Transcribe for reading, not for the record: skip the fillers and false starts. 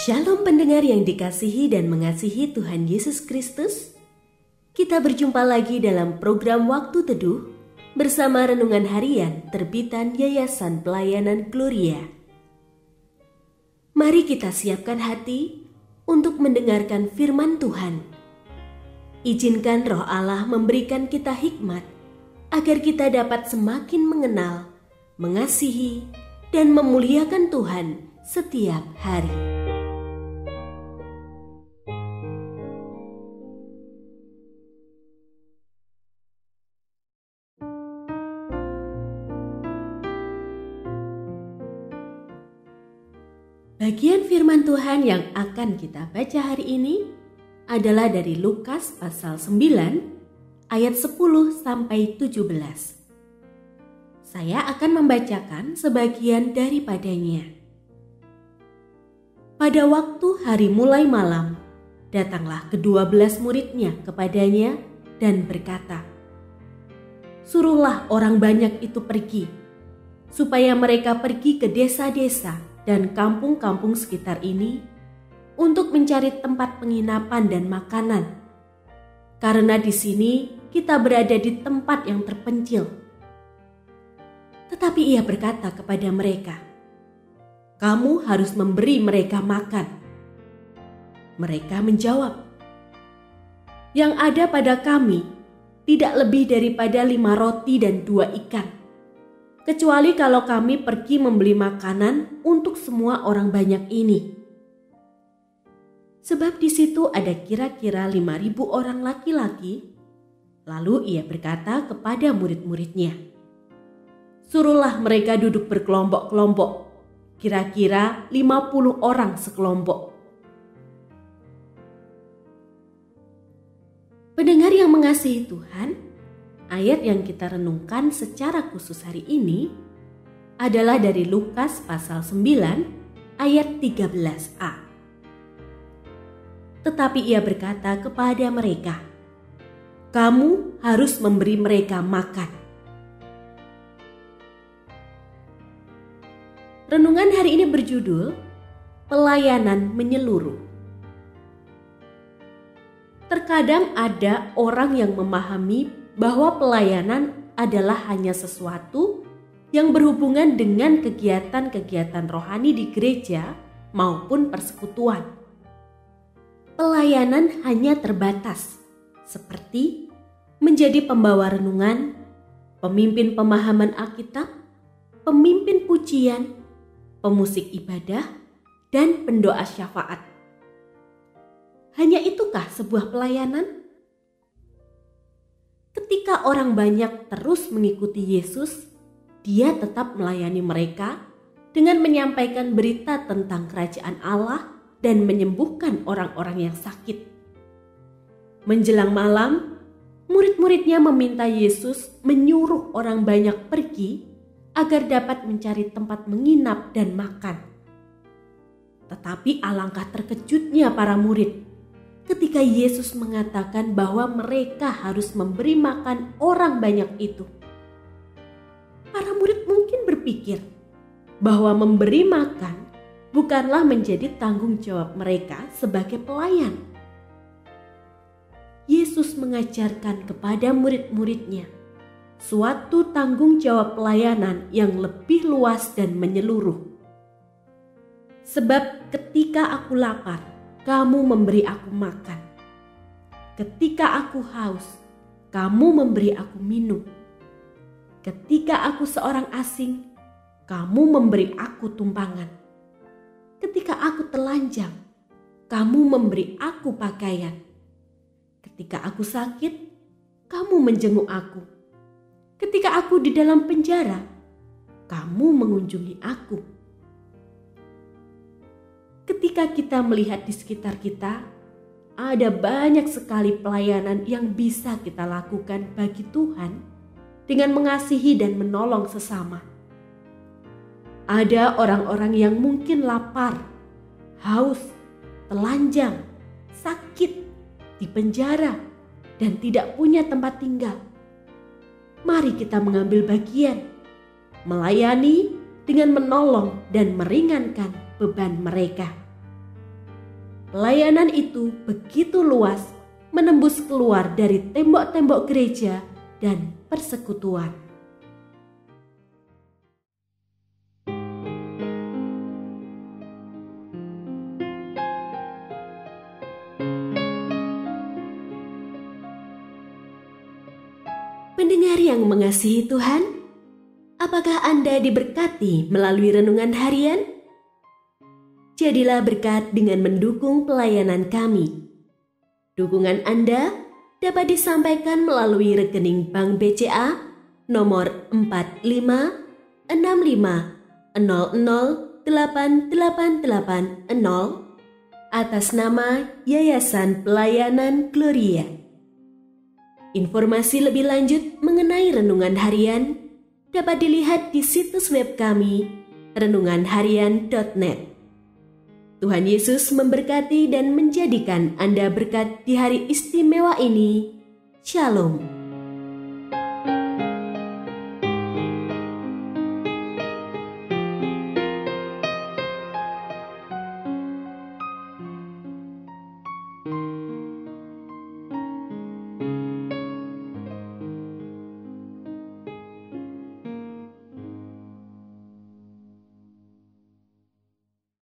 Shalom pendengar yang dikasihi dan mengasihi Tuhan Yesus Kristus. Kita berjumpa lagi dalam program Waktu Teduh bersama Renungan Harian terbitan Yayasan Pelayanan Gloria. Mari kita siapkan hati untuk mendengarkan firman Tuhan. Izinkan Roh Allah memberikan kita hikmat agar kita dapat semakin mengenal, mengasihi, dan memuliakan Tuhan setiap hari. Bagian firman Tuhan yang akan kita baca hari ini adalah dari Lukas pasal 9 ayat 10 sampai 17. Saya akan membacakan sebagian daripadanya. Pada waktu hari mulai malam, datanglah ke-12 muridnya kepadanya dan berkata, "Suruhlah orang banyak itu pergi, supaya mereka pergi ke desa-desa dan kampung-kampung sekitar ini untuk mencari tempat penginapan dan makanan. Karena di sini kita berada di tempat yang terpencil." Tetapi ia berkata kepada mereka, "Kamu harus memberi mereka makan." Mereka menjawab, "Yang ada pada kami tidak lebih daripada 5 roti dan 2 ikan. Kecuali kalau kami pergi membeli makanan untuk semua orang banyak ini." Sebab di situ ada kira-kira 5.000 orang laki-laki. Lalu ia berkata kepada murid-muridnya, "Suruhlah mereka duduk berkelompok-kelompok, kira-kira 50 orang sekelompok." Pendengar yang mengasihi Tuhan, ayat yang kita renungkan secara khusus hari ini adalah dari Lukas pasal 9 ayat 13a. Tetapi ia berkata kepada mereka, "Kamu harus memberi mereka makan." Renungan hari ini berjudul Pelayanan Menyeluruh. Terkadang ada orang yang memahami bahwa pelayanan adalah hanya sesuatu yang berhubungan dengan kegiatan-kegiatan rohani di gereja maupun persekutuan. Pelayanan hanya terbatas, seperti menjadi pembawa renungan, pemimpin pemahaman Alkitab, pemimpin pujian, pemusik ibadah, dan pendoa syafaat. Hanya itukah sebuah pelayanan? Ketika orang banyak terus mengikuti Yesus, Dia tetap melayani mereka dengan menyampaikan berita tentang kerajaan Allah dan menyembuhkan orang-orang yang sakit. Menjelang malam, murid-muridnya meminta Yesus menyuruh orang banyak pergi agar dapat mencari tempat menginap dan makan. Tetapi alangkah terkejutnya para murid ketika Yesus mengatakan bahwa mereka harus memberi makan orang banyak itu. Para murid mungkin berpikir bahwa memberi makan bukanlah menjadi tanggung jawab mereka sebagai pelayan. Yesus mengajarkan kepada murid-muridnya suatu tanggung jawab pelayanan yang lebih luas dan menyeluruh. "Sebab ketika aku lapar, kamu memberi aku makan. Ketika aku haus, kamu memberi aku minum. Ketika aku seorang asing, kamu memberi aku tumpangan. Ketika aku telanjang, kamu memberi aku pakaian. Ketika aku sakit, kamu menjenguk aku. Ketika aku di dalam penjara, kamu mengunjungi aku." Ketika kita melihat di sekitar kita, ada banyak sekali pelayanan yang bisa kita lakukan bagi Tuhan dengan mengasihi dan menolong sesama. Ada orang-orang yang mungkin lapar, haus, telanjang, sakit, di penjara, dan tidak punya tempat tinggal. Mari kita mengambil bagian, melayani dengan menolong dan meringankan beban mereka. pelayanan itu begitu luas, menembus keluar dari tembok-tembok gereja dan persekutuan. Pendengar yang mengasihi Tuhan, apakah Anda diberkati melalui renungan harian? Jadilah berkat dengan mendukung pelayanan kami. Dukungan Anda dapat disampaikan melalui rekening Bank BCA nomor 456500088880 atas nama Yayasan Pelayanan Gloria. Informasi lebih lanjut mengenai renungan harian dapat dilihat di situs web kami renunganharian.net. Tuhan Yesus memberkati dan menjadikan Anda berkat di hari istimewa ini. Shalom.